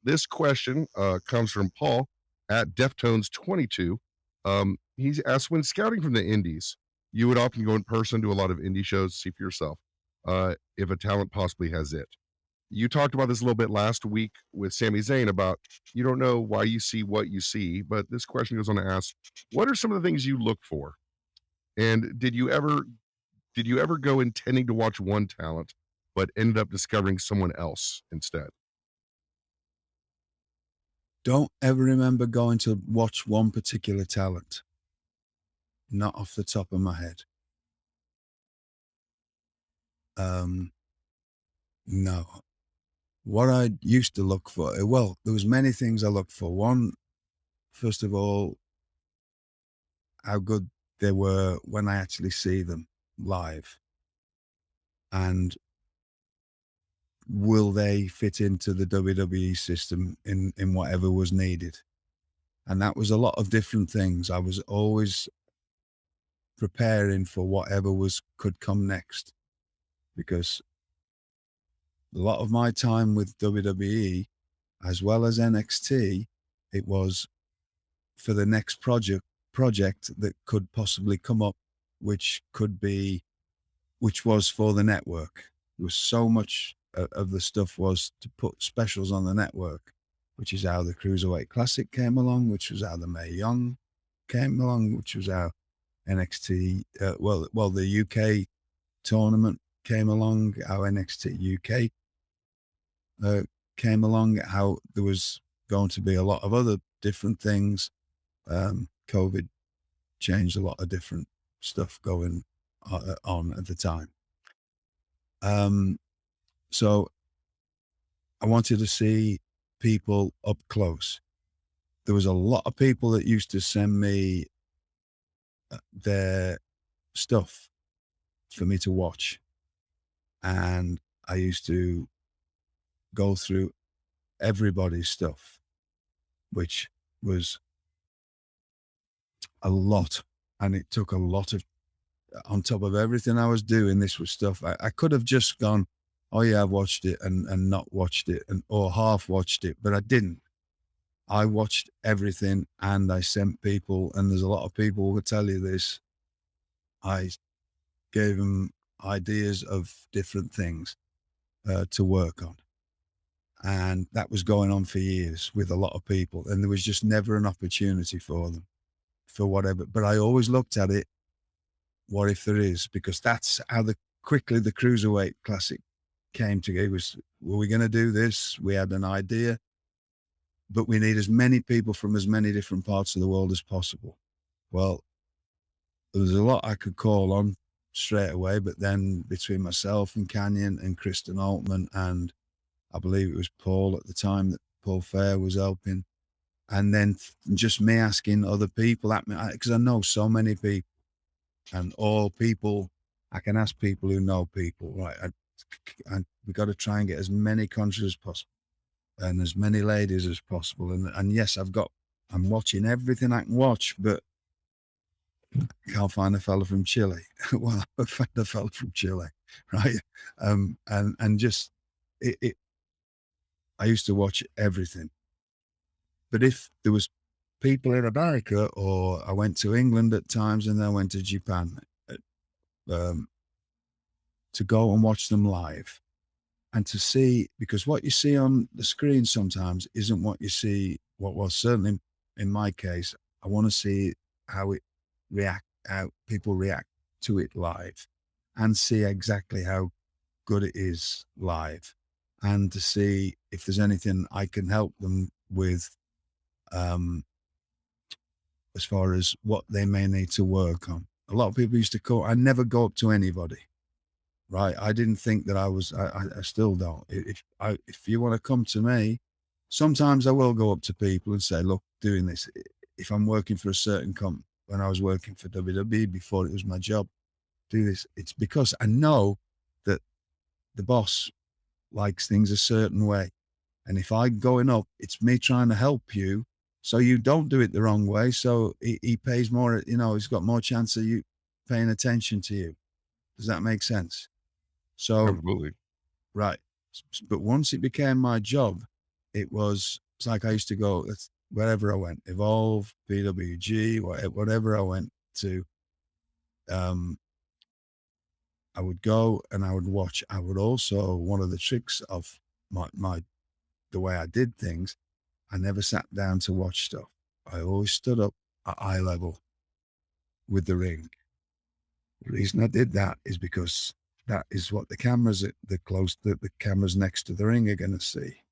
This question comes from Paul at Deftones22. He's asked, when scouting from the indies, you would often go in person to a lot of indie shows to see for yourself if a talent possibly has it. You talked about this a little bit last week with Sami Zayn about you don't know why you see what you see, but this question goes on to ask, what are some of the things you look for? And did you ever go intending to watch one talent, but ended up discovering someone else instead? Don't ever remember going to watch one particular talent, not off the top of my head. Um, no. What I used to look for, well, there was many things I looked for. One, first of all, how good they were when I actually see them live, and will they fit into the WWE system in whatever was needed? And that was a lot of different things. I was always preparing for whatever was could come next, because a lot of my time with WWE as well as NXT, it was for the next project that could possibly come up, which could be which was for the network. There was so much of the stuff was to put specials on the network, which is how the Cruiserweight Classic came along, which was how the Mae Young came along, which was how NXT, the UK tournament came along, how NXT UK uh, came along, how there was going to be a lot of other different things. COVID changed a lot of different stuff going on at the time. Um, so I wanted to see people up close. There was a lot of people that used to send me their stuff for me to watch, and I used to go through everybody's stuff, which was a lot, and it took a lot of on top of everything I was doing. This was stuff I could have just gone, oh yeah, I've watched it and not watched it and or half watched it, but I didn't. I watched everything and I sent people, and there's a lot of people who will tell you this. I gave them ideas of different things to work on. And that was going on for years with a lot of people. And there was just never an opportunity for them for whatever. But I always looked at it, what if there is? Because that's how quickly the Cruiserweight Classic came together. It was, were we going to do this? We had an idea, but we need as many people from as many different parts of the world as possible. Well, there was a lot I could call on straight away, but then between myself and Canyon and Kristen Altman, and I believe it was Paul at the time that Paul Fair was helping, and then just me asking other people at me, because I know so many people, and all people, I can ask people who know people, right? We got to try and get as many countries as possible and as many ladies as possible. And yes, I'm watching everything I can watch, but can't find a fella from Chile. Well, I found a fella from Chile, right? And just it. I used to watch everything, but if there was people in America, or I went to England at times, and then I went to Japan, um, to go and watch them live and to see, because what you see on the screen sometimes isn't what you see. What was certainly in my case, I want to see how it how people react to it live, and see exactly how good it is live, and to see if there's anything I can help them with, um, as far as what they may need to work on. A lot of people used to call. I never go up to anybody, right? I didn't think that I was. I still don't. If you want to come to me, sometimes I will go up to people and say, "Look, doing this." If I'm working for a certain company, when I was working for WWE before it was my job, do this. It's because I know that the boss likes things a certain way. And if I'm going up, it's me trying to help you so you don't do it the wrong way. So he pays more, he's got more chance of you paying attention to you. Does that make sense? So, Absolutely. right. But once it became my job, it's like I used to go wherever I went, Evolve, PWG, whatever I went to, um, I would go and I would watch. I would also, one of the tricks of the way I did things, I never sat down to watch stuff. I always stood up at eye level with the ring. The reason I did that is because that is what the cameras at the cameras next to the ring are going to see.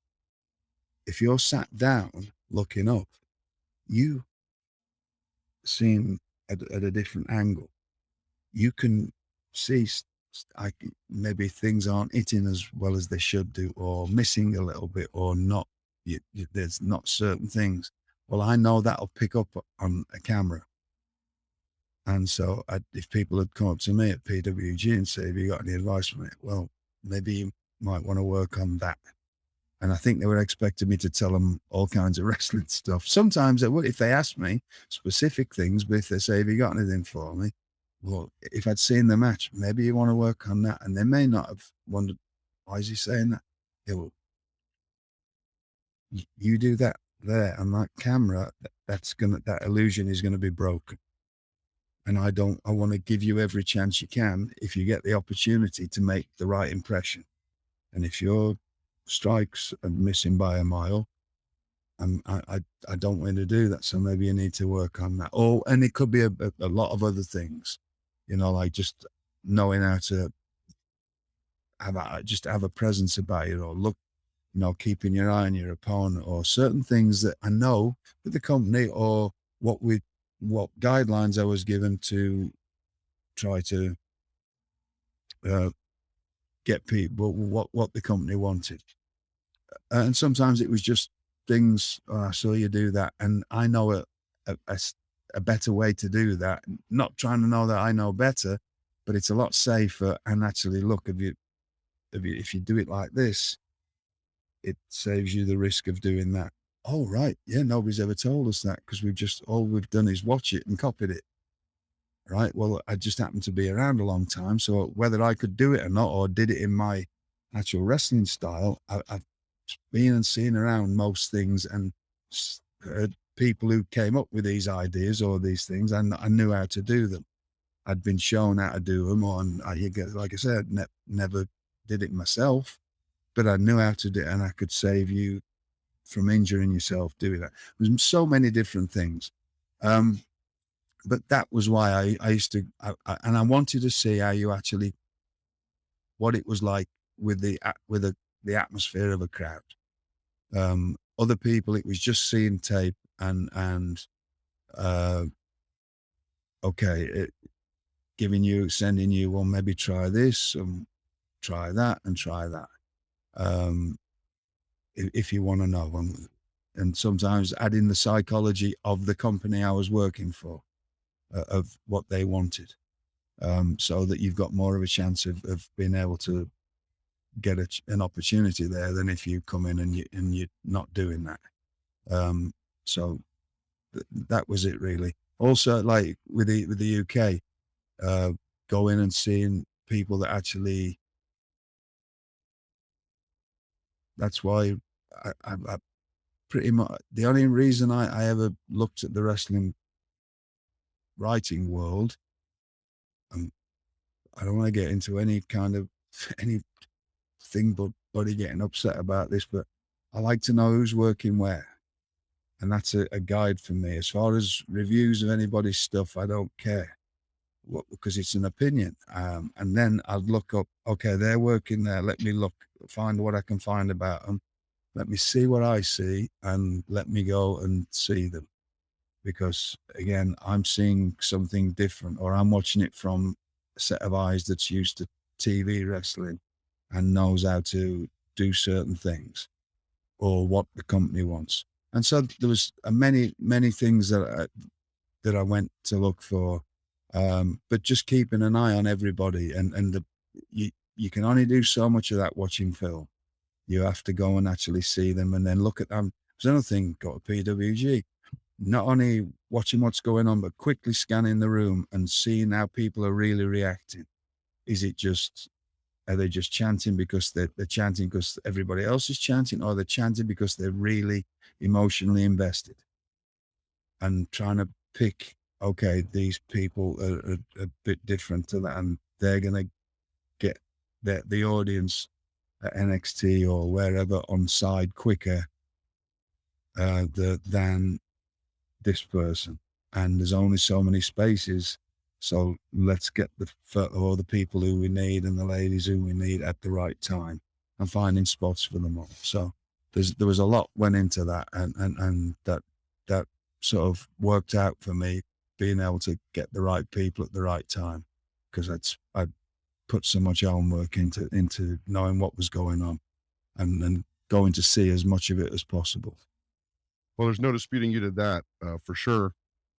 If you're sat down looking up, you seeing at a different angle, you can see maybe things aren't hitting as well as they should do, or missing a little bit, or not. There's not certain things. Well, I know that'll pick up on a camera. And so if people had come up to me at PWG and say, "Have you got any advice for me?" Well, maybe you might want to work on that. And I think they were expecting me to tell them all kinds of wrestling stuff. Sometimes they would, if they asked me specific things, but if they say, "Have you got anything for me?" Well, if I'd seen the match, maybe you want to work on that. And they may not have wondered, why is he saying that? Yeah, well, you do that there on that camera, that illusion is gonna be broken. And I want to give you every chance you can if you get the opportunity to make the right impression. And if your strikes are missing by a mile, I don't want to do that. So maybe you need to work on that. Or, and it could be a lot of other things, like just knowing how to just have a presence about you, or look, keeping your eye on your opponent, or certain things that I know with the company, or what guidelines I was given to try to uh, get people what the company wanted. And sometimes it was just things, "Oh, I saw you do that, and I know a better way to do that." Not trying to know that I know better, but it's a lot safer. And actually, look, if you do it like this, it saves you the risk of doing that. Oh, right. Yeah, nobody's ever told us that, because all we've done is watch it and copied it. Right. Well, I just happened to be around a long time. So whether I could do it or not, or did it in my actual wrestling style, I've been and seen around most things, and heard people who came up with these ideas or these things, and I knew how to do them. I'd been shown how to do them, and like I said, never did it myself, but I knew how to do it, and I could save you from injuring yourself doing that. There's so many different things. Um, but that was why I used to, and I wanted to see how you actually, what it was like with the atmosphere of a crowd. Other people, it was just seeing tape and uh, okay, sending you, well, maybe try this and try that and try that. Um, if you want to know, and sometimes adding the psychology of the company I was working for, of what they wanted. So that you've got more of a chance of being able to get an opportunity there than if you come in and you're not doing that. Um, so that was it really. Also, like with the UK, uh, going and seeing people that actually. That's why I pretty much the only reason I ever looked at the wrestling writing world. And I don't want to get into any kind of any thing but buddy getting upset about this, but I like to know who's working where. And that's a guide for me. As far as reviews of anybody's stuff, I don't care because it's an opinion. And then I'd look up, okay, they're working there. Let me look, find what I can find about them. Let me see what I see, and let me go and see them. Because again, I'm seeing something different, or I'm watching it from a set of eyes that's used to TV wrestling and knows how to do certain things, or what the company wants. And so there was many things that I went to look for, but just keeping an eye on everybody, you can only do so much of that watching film. You have to go and actually see them, and then look at them. There's another thing, got a PWG. Not only watching what's going on, but quickly scanning the room and seeing how people are really reacting. Is it just Are they just chanting because they're chanting because everybody else is chanting, or they're chanting because they're really emotionally invested and trying to pick, okay, these people are a bit different to that, and they're going to get the audience at NXT or wherever on side quicker than this person, and there's only so many spaces. So let's get all the people who we need and the ladies who we need at the right time, and finding spots for them all. So there was a lot went into that, and that sort of worked out for me, being able to get the right people at the right time, because I put so much homework into knowing what was going on, and going to see as much of it as possible. Well, there's no disputing you did that, for sure.